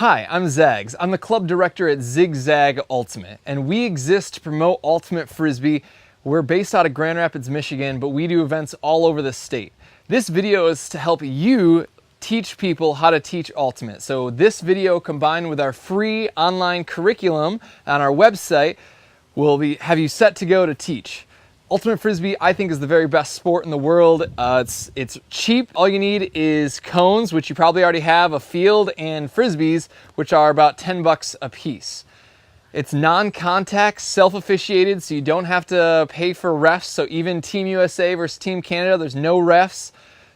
Hi, I'm Zags. I'm the club director at Zigzag Ultimate, and we exist to promote Ultimate Frisbee. We're based out of Grand Rapids, Michigan, but we do events all over the state. This video is to help you teach people how to teach Ultimate. So this video, combined with our free online curriculum on our website, will have you set to go to teach. Ultimate Frisbee, I think, is the very best sport in the world. It's cheap. All you need is cones, which you probably already have, a field, and Frisbees, which are about 10 bucks a piece. It's non-contact, self-officiated, so you don't have to pay for refs. So even Team USA versus Team Canada, there's no refs.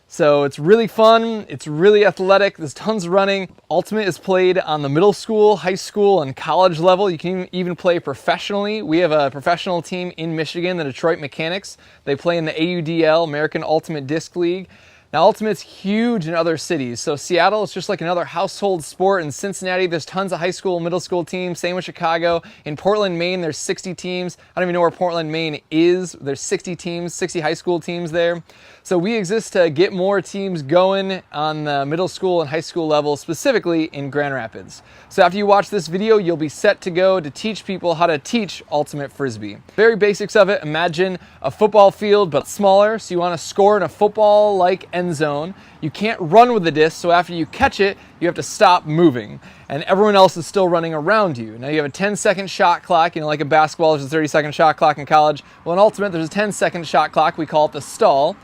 So it's really fun, it's really athletic, there's tons of running. Ultimate is played on the middle school, high school, and college level. You can even play professionally. We have a professional team in Michigan, the Detroit Mechanics. They play in the AUDL, American Ultimate Disc League. Now Ultimate's huge in other cities. So Seattle is just like another household sport. In Cincinnati, there's tons of high school, middle school teams. Same with Chicago. In Portland, Maine, there's 60 teams. I don't even know where Portland, Maine is. There's 60 teams, 60 high school teams there. So we exist to get more teams going on the middle school and high school level, specifically in Grand Rapids. So after you watch this video, you'll be set to go to teach people how to teach Ultimate Frisbee. Very basics of it. Imagine a football field, but smaller. So you want to score in a football-like end zone. You can't run with the disc, so after you catch it, you have to stop moving. And everyone else is still running around you. Now you have a 10-second shot clock. You know, like in basketball, there's a 30-second shot clock in college. Well, in Ultimate, there's a 10-second shot clock. We call it the stall.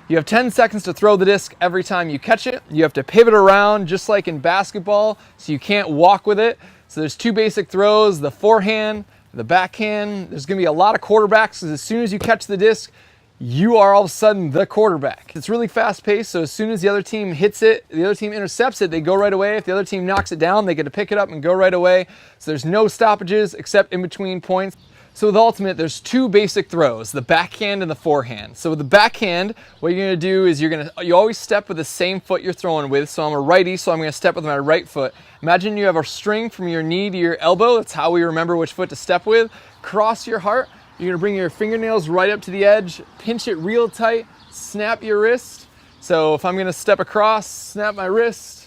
You have 10 seconds to throw the disc every time you catch it. You have to pivot around just like in basketball, so you can't walk with it. So there's two basic throws, the forehand, the backhand. There's gonna be a lot of quarterbacks, because as soon as you catch the disc, you are all of a sudden the quarterback. It's really fast paced, so as soon as the other team hits it, the other team intercepts it, they go right away. If the other team knocks it down, they get to pick it up and go right away. So there's no stoppages except in between points. So with Ultimate, there's two basic throws, the backhand and the forehand. So with the backhand, what you're gonna do is you always step with the same foot you're throwing with. So I'm a righty, so I'm gonna step with my right foot. Imagine you have a string from your knee to your elbow. That's how we remember which foot to step with. Cross your heart. You're gonna bring your fingernails right up to the edge, pinch it real tight, snap your wrist. So if I'm gonna step across, snap my wrist.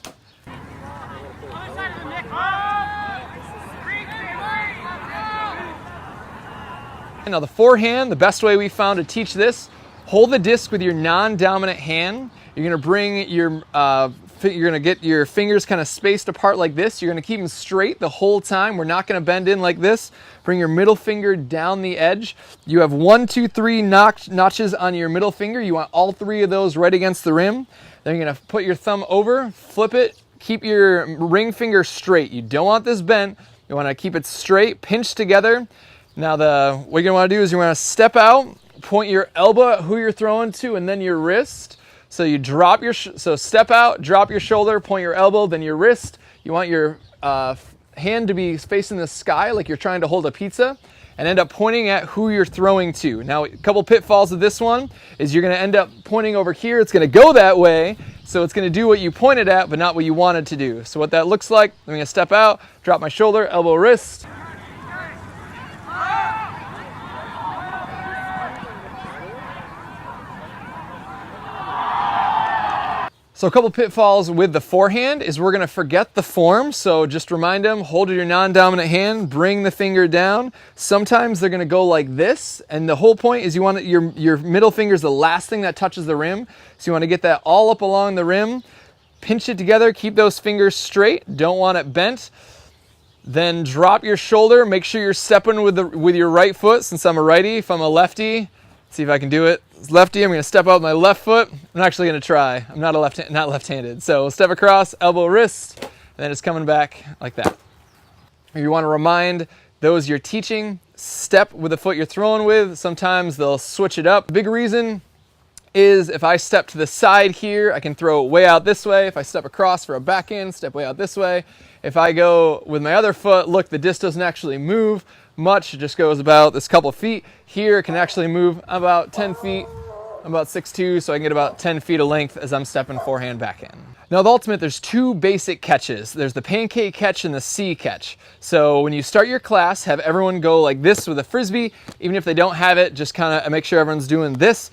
Now the forehand, the best way we found to teach this, hold the disc with your non-dominant hand. You're gonna bring your, you're gonna get your fingers kind of spaced apart like this. You're gonna keep them straight the whole time. We're not gonna bend in like this. Bring your middle finger down the edge. You have 1, 2, 3 notches on your middle finger. You want all 3 of those right against the rim. Then you're gonna put your thumb over, flip it, keep your ring finger straight. You don't want this bent. You wanna keep it straight, pinch together. Now what you're gonna wanna do is you're gonna step out, point your elbow at who you're throwing to, and then your wrist. So you drop so step out, drop your shoulder, point your elbow, then your wrist. You want your hand to be facing the sky like you're trying to hold a pizza, and end up pointing at who you're throwing to. Now, a couple pitfalls of this one is you're gonna end up pointing over here. It's gonna go that way, so it's gonna do what you pointed at, but not what you wanted to do. So what that looks like, I'm gonna step out, drop my shoulder, elbow, wrist. So a couple pitfalls with the forehand is we're gonna forget the form. So just remind them, hold your non-dominant hand, bring the finger down. Sometimes they're gonna go like this. And the whole point is you want your middle finger is the last thing that touches the rim. So you wanna get that all up along the rim, pinch it together, keep those fingers straight, don't want it bent. Then drop your shoulder, make sure you're stepping with your right foot. Since I'm a righty, if I'm a lefty, see if I can do it. Lefty, I'm gonna step out with my left foot. I'm actually gonna try. I'm not not left-handed. So step across, elbow, wrist, and then it's coming back like that. You wanna remind those you're teaching, step with the foot you're throwing with. Sometimes they'll switch it up. The big reason is if I step to the side here, I can throw it way out this way. If I step across for a backhand, step way out this way. If I go with my other foot, look, the disc doesn't actually move much. It just goes about this couple feet. Here it can actually move about 10 feet. I'm about 6'2", so I can get about 10 feet of length as I'm stepping forehand, backhand. Now with Ultimate, there's 2 basic catches. There's the pancake catch and the C catch. So when you start your class, have everyone go like this with a Frisbee. Even if they don't have it, just kind of make sure everyone's doing this.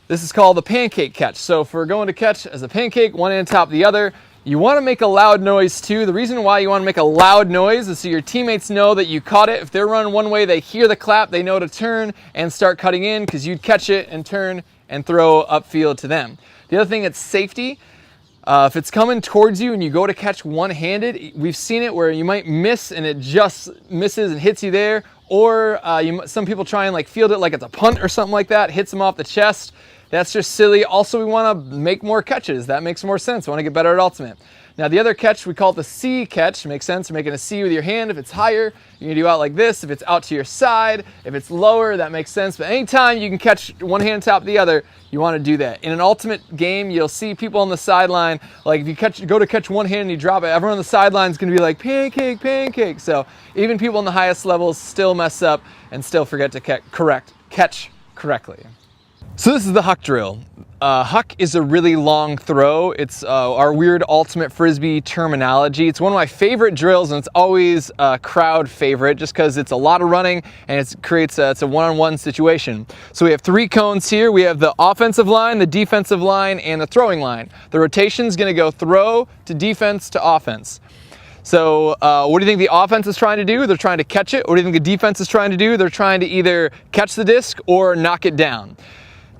This is called the pancake catch. So if we're going to catch as a pancake, one hand on top of the other, You want to make a loud noise too. The reason why you want to make a loud noise is so your teammates know that you caught it. If they're running one way, they hear the clap, they know to turn and start cutting in because you'd catch it and turn and throw upfield to them. The other thing, it's safety. If it's coming towards you and you go to catch one-handed, we've seen it where you might miss and it just misses and hits you there, or some people try and like field it like it's a punt or something like that, hits them off the chest. That's just silly. Also, we want to make more catches. That makes more sense. We want to get better at ultimate. Now, the other catch, we call it the C catch. Makes sense. You're making a C with your hand. If it's higher, you can do out like this. If it's out to your side, if it's lower, that makes sense. But anytime you can catch one hand on top of the other, you want to do that. In an ultimate game, you'll see people on the sideline, like if you go to catch one hand and you drop it, everyone on the sideline is going to be like, pancake, pancake. So even people in the highest levels still mess up and still forget to catch correctly. So this is the Huck drill. Huck is a really long throw. It's our weird ultimate frisbee terminology. It's one of my favorite drills, and it's always a crowd favorite just because it's a lot of running and it's a one-on-one situation. So we have 3 cones here. We have the offensive line, the defensive line, and the throwing line. The rotation is going to go throw to defense to offense. So what do you think the offense is trying to do? They're trying to catch it. What do you think the defense is trying to do? They're trying to either catch the disc or knock it down.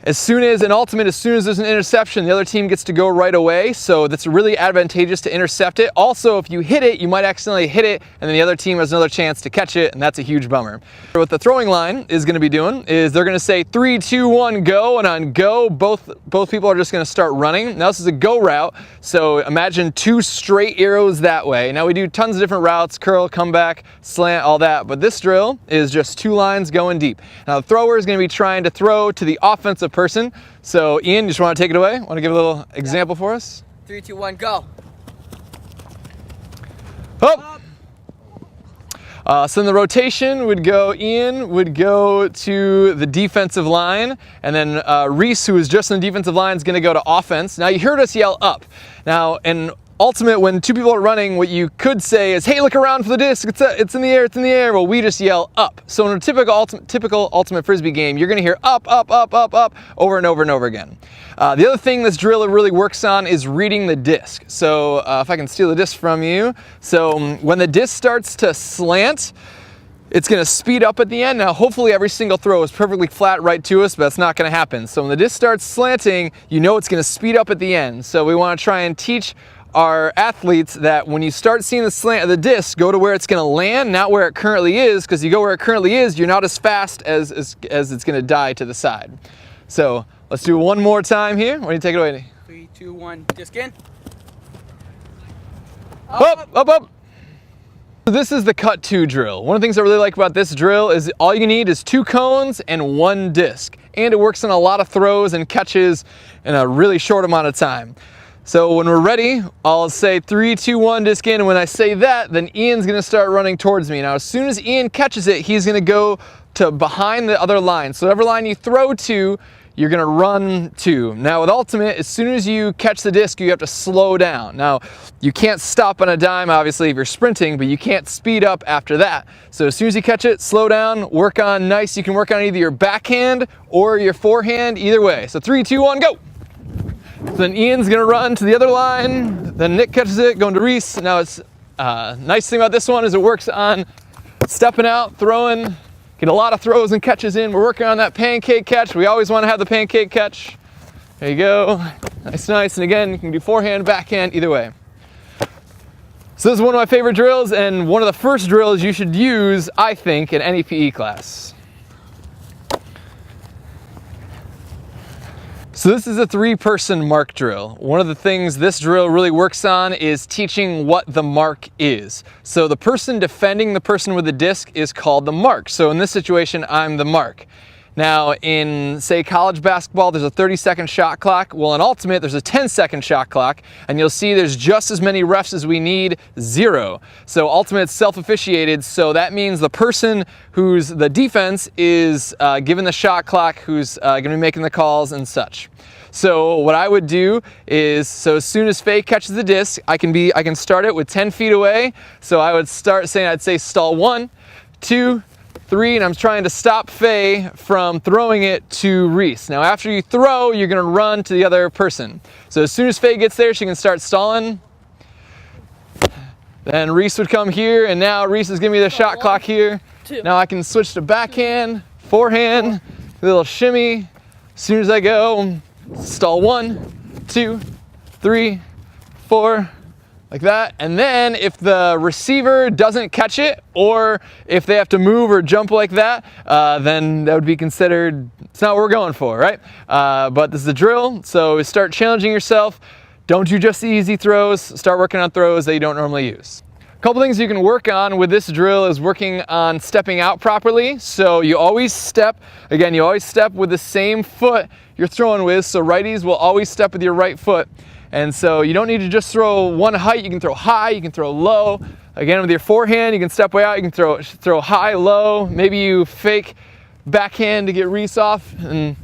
As soon as there's an interception, the other team gets to go right away, so that's really advantageous to intercept it. Also, if you hit it, you might accidentally hit it, and then the other team has another chance to catch it, and that's a huge bummer. What the throwing line is going to be doing is they're going to say 3, 2, 1, go, and on go, both people are just going to start running. Now this is a go route, so imagine 2 straight arrows that way. Now we do tons of different routes, curl, comeback, slant, all that, but this drill is just 2 lines going deep. Now the thrower is going to be trying to throw to the offensive person. So Ian, you just want to take it away? Want to give a little example for us? 3, 2, 1, go. Up. So in the rotation would go, Ian would go to the defensive line, and then Reese, who is just in the defensive line, is going to go to offense. Now you heard us yell up. Now in ultimate, when 2 people are running, what you could say is, hey, look around for the disc, it's in the air, it's in the air. Well, we just yell up. So in a typical ultimate frisbee game, you're gonna hear up, up, up, up, up, over and over and over again. The other thing this drill really works on is reading the disc. So if I can steal the disc from you. So when the disc starts to slant, it's going to speed up at the end. Now, hopefully every single throw is perfectly flat right to us, but that's not going to happen. So when the disc starts slanting, you know it's going to speed up at the end. So we want to try and teach our athletes that when you start seeing the slant of the disc, go to where it's going to land, not where it currently is, because you go where it currently is, you're not as fast as it's going to die to the side. So let's do it one more time here. Why don't you take it away? 3, 2, 1, disc in. Up, up, up. This is the cut 2 drill. One of the things I really like about this drill is all you need is 2 cones and 1 disc. And it works on a lot of throws and catches in a really short amount of time. So when we're ready, I'll say 3, 2, 1, disc in, and when I say that, then Ian's gonna start running towards me. Now as soon as Ian catches it, he's gonna go to behind the other line. So whatever line you throw to, you're gonna run to. Now with ultimate, as soon as you catch the disc, you have to slow down. Now, you can't stop on a dime, obviously, if you're sprinting, but you can't speed up after that. So as soon as you catch it, slow down, work on nice. You can work on either your backhand or your forehand, either way. So 3, 2, 1, go. So then Ian's gonna run to the other line, then Nick catches it, going to Reese. Now it's nice thing about this one is it works on stepping out, throwing, get a lot of throws and catches in. We're working on that pancake catch. We always want to have the pancake catch. There you go, nice, nice. And again, you can do forehand, backhand, either way. So this is one of my favorite drills and one of the first drills you should use, I think, in any PE class. So this is a 3-person mark drill. One of the things this drill really works on is teaching what the mark is. So the person defending the person with the disc is called the mark. So in this situation, I'm the mark. Now in, say, college basketball, there's a 30-second shot clock. Well, in ultimate, there's a 10-second shot clock, and you'll see there's just as many refs as we need, 0. So ultimate's self-officiated, so that means the person who's the defense is given the shot clock, who's gonna be making the calls and such. So what I would do is, so as soon as Faye catches the disc, I can start it with 10 feet away. So I would start saying, I'd say stall 1, 2, 3, and I'm trying to stop Faye from throwing it to Reese. Now after you throw, you're gonna run to the other person. So as soon as Faye gets there, she can start stalling, Then Reese would come here, and now Reese is giving me the shot clock here. 2. Now I can switch to backhand, forehand, a little shimmy. As soon as I go, stall 1, 2, 3, 4, like that. And then if the receiver doesn't catch it, or if they have to move or jump like that, then that would be considered, it's not what we're going for, right? But this is a drill, so start challenging yourself. Don't do just the easy throws, start working on throws that you don't normally use. A couple things you can work on with this drill is working on stepping out properly. So you always step, again, you always step with the same foot you're throwing with. So righties will always step with your right foot. And so you don't need to just throw one height. You can throw high, you can throw low. Again, with your forehand, you can step way out, you can throw high, low. Maybe you fake backhand to get Reese off and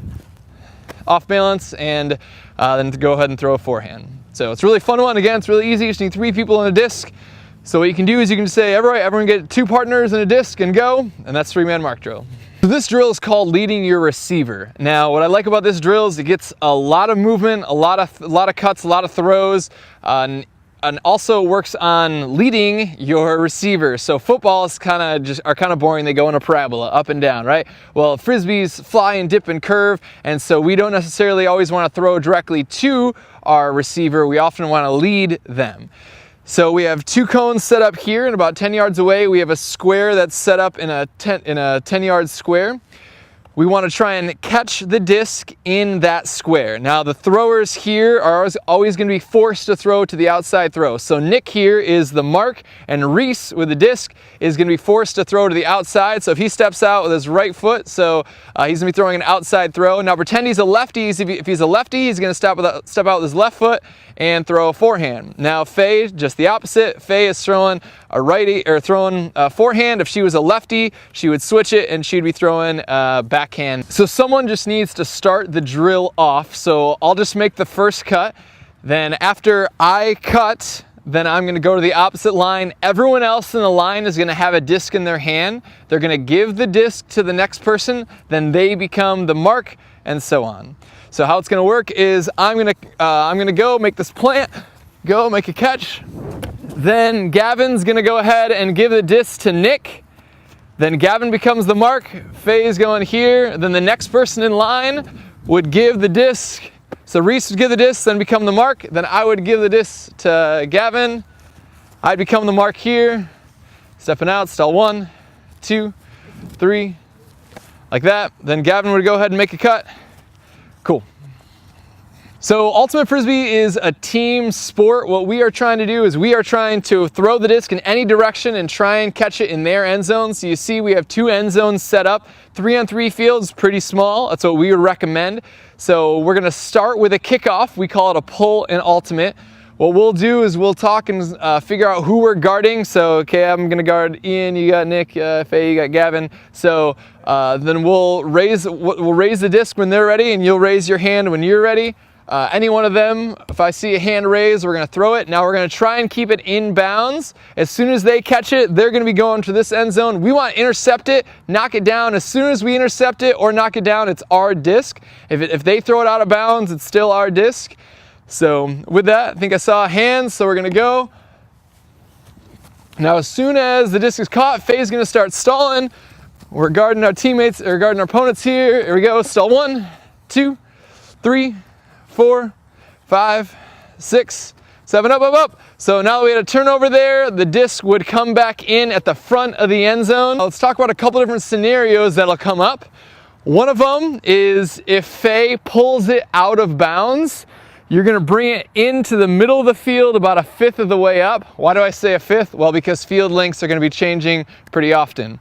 off balance, and then to go ahead and throw a forehand. So it's a really fun one. Again, it's really easy. You just need 3 people in a disc. So what you can do is you can just say, everyone get 2 partners in a disc and go, and that's 3-man mark drill. So this drill is called leading your receiver. Now, what I like about this drill is it gets a lot of movement, a lot of cuts, a lot of throws, and also works on leading your receiver. So footballs are kind of boring. They go in a parabola, up and down, right? Well, frisbees fly and dip and curve, and so we don't necessarily always want to throw directly to our receiver. We often want to lead them. So we have 2 cones set up here, and about 10 yards away we have a square that's set up in a 10-yard square. We want to try and catch the disc in that square. Now the throwers here are always going to be forced to throw to the outside throw. So Nick here is the mark, and Reese with the disc is going to be forced to throw to the outside. So if he steps out with his right foot, so he's going to be throwing an outside throw. Now pretend he's a lefty. If he's a lefty, he's going to step out with his left foot and throw a forehand. Now Faye, just the opposite. Faye is throwing a righty, or throwing a forehand. If she was a lefty, she would switch it and she'd be throwing backhand. So someone just needs to start the drill off. So I'll just make the first cut. Then after I cut, then I'm gonna go to the opposite line. Everyone else in the line is gonna have a disc in their hand. They're gonna give the disc to the next person, then they become the mark, and so on. So how it's gonna work is I'm gonna go make this plant, go make a catch. Then Gavin's gonna go ahead and give the disc to Nick. Then Gavin becomes the mark, Faye's going here. Then the next person in line would give the disc. So Reese would give the disc, then become the mark. Then I would give the disc to Gavin. I'd become the mark here. Stepping out, stall 1, 2, 3, like that. Then Gavin would go ahead and make a cut. Cool. So Ultimate Frisbee is a team sport. What we are trying to do is we are trying to throw the disc in any direction and try and catch it in their end zone. So you see we have 2 end zones set up. 3-on-3 fields, pretty small. That's what we would recommend. So we're gonna start with a kickoff. We call it a pull in Ultimate. What we'll do is we'll talk and figure out who we're guarding. So, okay, I'm gonna guard Ian, you got Nick, Faye, you got Gavin. So then we'll raise the disc when they're ready, and you'll raise your hand when you're ready. Any one of them, if I see a hand raised, we're gonna throw it. Now we're gonna try and keep it in bounds. As soon as they catch it, they're gonna be going to this end zone. We want to intercept it, knock it down. As soon as we intercept it or knock it down, it's our disc. If they throw it out of bounds, it's still our disc. So with that, I think I saw hands, so we're gonna go. Now as soon as the disc is caught, Faye's gonna start stalling. We're guarding our teammates, or guarding our opponents here. Here we go, stall 1, 2, 3, 4, 5, 6, 7, up. So now that we had a turnover there, the disc would come back in at the front of the end zone. Let's talk about a couple different scenarios that'll come up. One of them is if Faye pulls it out of bounds, you're gonna bring it into the middle of the field about 1/5 of the way up. Why do I say 1/5? Well, because field lengths are gonna be changing pretty often.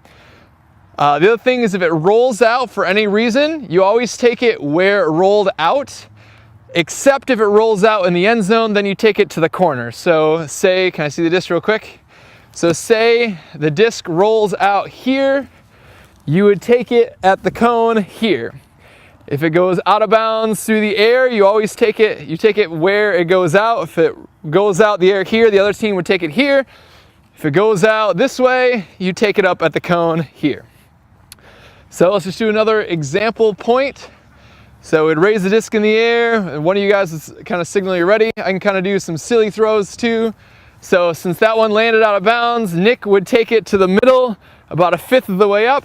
The other thing is if it rolls out for any reason, you always take it where it rolled out, except if it rolls out in the end zone, then you take it to the corner. So say, can I see the disc real quick? So say the disc rolls out here, you would take it at the cone here. If it goes out of bounds through the air, you always take it where it goes out. If it goes out the air here, the other team would take it here. If it goes out this way, you take it up at the cone here. So let's just do another example point. So we'd raise the disc in the air, and one of you guys is kind of signaling you're ready. I can kind of do some silly throws too. So since that one landed out of bounds, Nick would take it to the middle, about a fifth of the way up.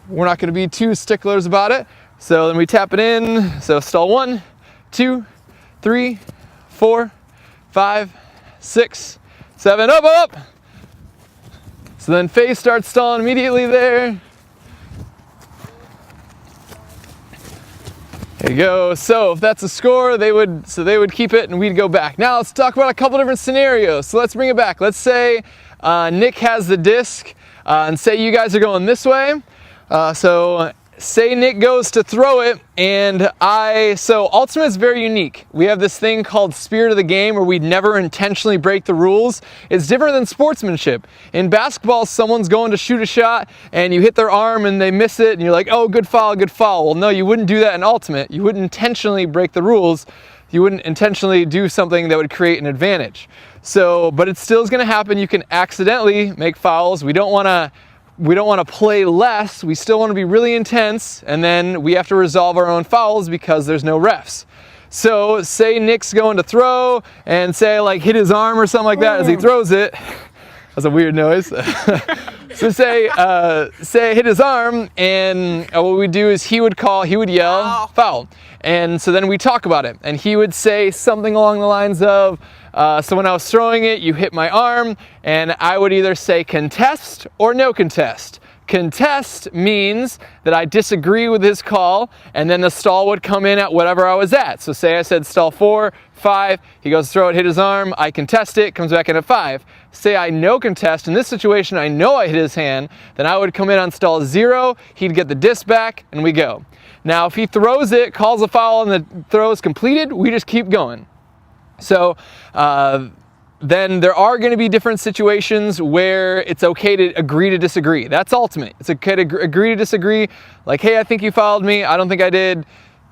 We're not going to be too sticklers about it. So then we tap it in. So stall 1, 2, 3, 4, 5, 6, 7, up. So then face starts stalling immediately there. There you go. So if that's a score, they would keep it and we'd go back. Now let's talk about a couple different scenarios. So let's bring it back. Let's say Nick has the disc and say you guys are going this way. So say Nick goes to throw it and so Ultimate is very unique. We have this thing called spirit of the game where we never intentionally break the rules. It's different than sportsmanship. In basketball, someone's going to shoot a shot and you hit their arm and they miss it and you're like, oh, good foul, good foul. Well, no, you wouldn't do that in Ultimate. You wouldn't intentionally break the rules. You wouldn't intentionally do something that would create an advantage. So, but it still is going to happen. You can accidentally make fouls. We don't want to play less. We still want to be really intense, and then we have to resolve our own fouls because there's no refs. So say Nick's going to throw and say like hit his arm or something like that as he throws it. That's a weird noise. So say hit his arm, and what we do is he would yell foul. And so then we talk about it, and he would say something along the lines of, so when I was throwing it, you hit my arm, and I would either say contest or no contest. Contest means that I disagree with his call, and then the stall would come in at whatever I was at. So say I said stall 4, 5, he goes to throw it, hit his arm, I contest it, comes back in at 5. Say I no contest, in this situation I know I hit his hand, then I would come in on stall 0, he'd get the disc back, and we go. Now if he throws it, calls a foul, and the throw is completed, we just keep going. So then there are going to be different situations where it's okay to agree to disagree. That's Ultimate. It's okay to agree to disagree. Like, hey, I think you fouled me. I don't think I did.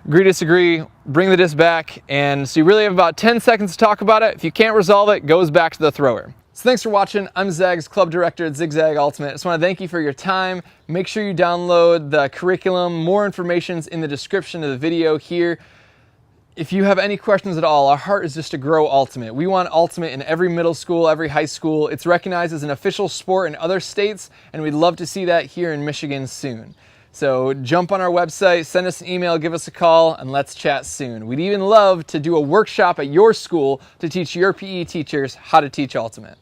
Agree to disagree. Bring the disc back. And so you really have about 10 seconds to talk about it. If you can't resolve it, it goes back to the thrower. So thanks for watching. I'm Zag's club director at Zigzag Ultimate. I just want to thank you for your time. Make sure you download the curriculum. More information's in the description of the video here. If you have any questions at all, our heart is just to grow Ultimate. We want Ultimate in every middle school, every high school. It's recognized as an official sport in other states, and we'd love to see that here in Michigan soon. So jump on our website, send us an email, give us a call, and let's chat soon. We'd even love to do a workshop at your school to teach your PE teachers how to teach Ultimate.